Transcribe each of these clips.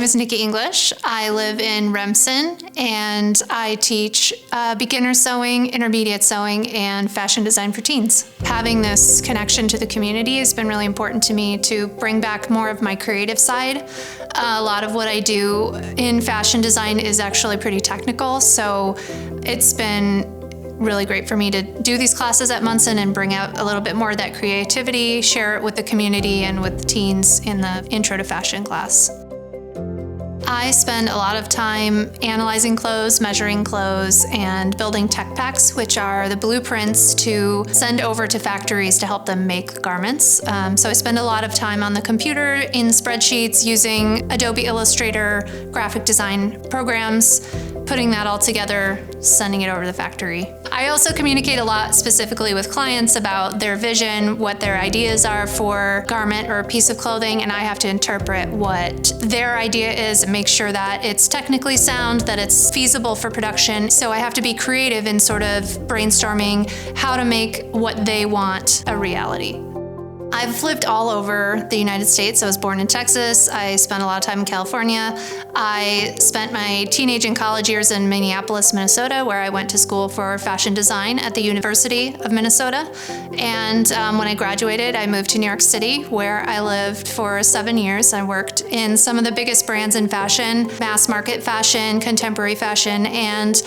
is Niki English. I live in Remsen, and I teach beginner sewing, intermediate sewing, and fashion design for teens. Having this connection to the community has been really important to me to bring back more of my creative side. A lot of what I do in fashion design is actually pretty technical, so it's been really great for me to do these classes at Munson and bring out a little bit more of that creativity, share it with the community and with the teens in the Intro to Fashion class. I spend a lot of time analyzing clothes, measuring clothes, and building tech packs, which are the blueprints to send over to factories to help them make garments. So I spend a lot of time on the computer in spreadsheets using Adobe Illustrator, graphic design programs, putting that all together, sending it over to the factory. I also communicate a lot specifically with clients about their vision, what their ideas are for a garment or a piece of clothing, and I have to interpret what their idea is and make sure that it's technically sound, that it's feasible for production. So I have to be creative in sort of brainstorming how to make what they want a reality. I've lived all over the United States. I was born in Texas. I spent a lot of time in California. I spent my teenage and college years in Minneapolis, Minnesota, where I went to school for fashion design at the University of Minnesota. And when I graduated, I moved to New York City, where I lived for 7 years. I worked in some of the biggest brands in fashion, mass market fashion, contemporary fashion, and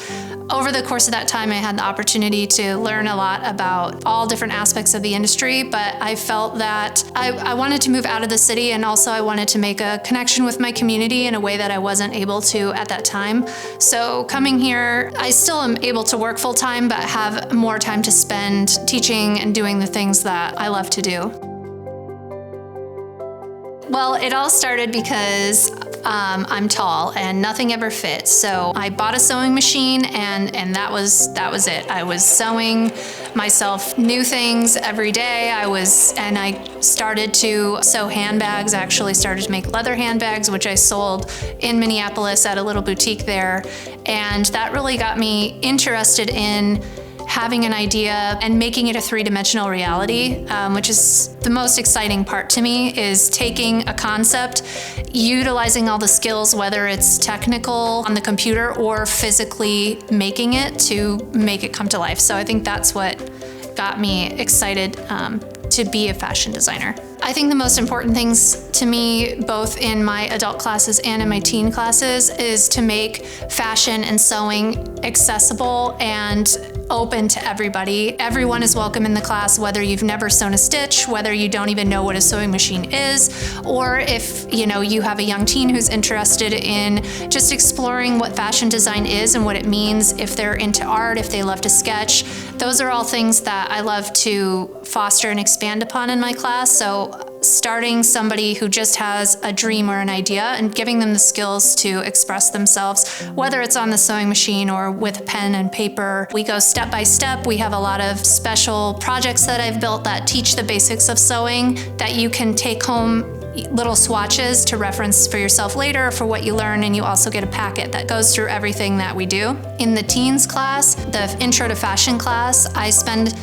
over the course of that time, I had the opportunity to learn a lot about all different aspects of the industry, but I felt that I wanted to move out of the city, and also I wanted to make a connection with my community in a way that I wasn't able to at that time. So coming here, I still am able to work full time, but have more time to spend teaching and doing the things that I love to do. Well, it all started because I'm tall and nothing ever fits. So I bought a sewing machine and that was it. I was sewing myself new things every day. I started to sew handbags. I actually started to make leather handbags, which I sold in Minneapolis at a little boutique there. And that really got me interested in having an idea and making it a three-dimensional reality, which is the most exciting part to me, is taking a concept, utilizing all the skills, whether it's technical on the computer or physically making it to make it come to life. So I think that's what got me excited to be a fashion designer. I think the most important things to me, both in my adult classes and in my teen classes, is to make fashion and sewing accessible and open to everybody. Everyone is welcome in the class, whether you've never sewn a stitch, whether you don't even know what a sewing machine is, or if you have a young teen who's interested in just exploring what fashion design is and what it means, if they're into art, if they love to sketch. Those are all things that I love to foster and expand upon in my class. So starting somebody who just has a dream or an idea and giving them the skills to express themselves, whether it's on the sewing machine or with pen and paper. We go step by step. We have a lot of special projects that I've built that teach the basics of sewing that you can take home, little swatches to reference for yourself later for what you learn, and you also get a packet that goes through everything that we do. In the teens class, the Intro to Fashion class, I spend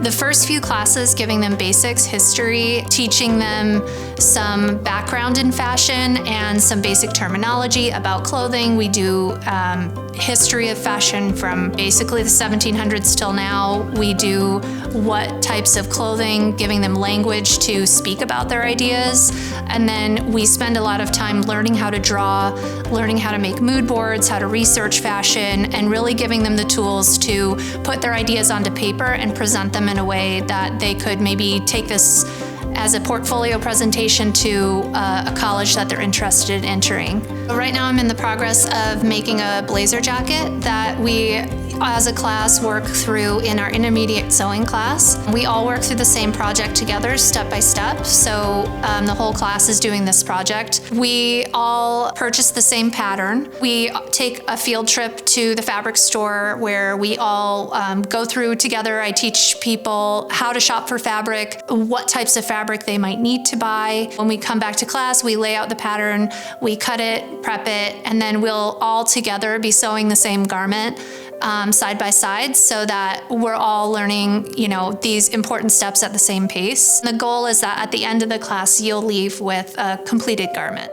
the first few classes giving them basics, history, teaching them some background in fashion and some basic terminology about clothing. We do history of fashion from basically the 1700s till now. We do what types of clothing, giving them language to speak about their ideas. And then we spend a lot of time learning how to draw, learning how to make mood boards, how to research fashion, and really giving them the tools to put their ideas onto paper and present them in a way that they could maybe take this as a portfolio presentation to a college that they're interested in entering. Right now I'm in the progress of making a blazer jacket that we as a class work through in our intermediate sewing class. We all work through the same project together, step by step. So the whole class is doing this project. We all purchase the same pattern. We take a field trip to the fabric store where we all go through together. I teach people how to shop for fabric, what types of fabric they might need to buy. When we come back to class, we lay out the pattern, we cut it, prep it, and then we'll all together be sewing the same garment side by side so that we're all learning, these important steps at the same pace. The goal is that at the end of the class, you'll leave with a completed garment.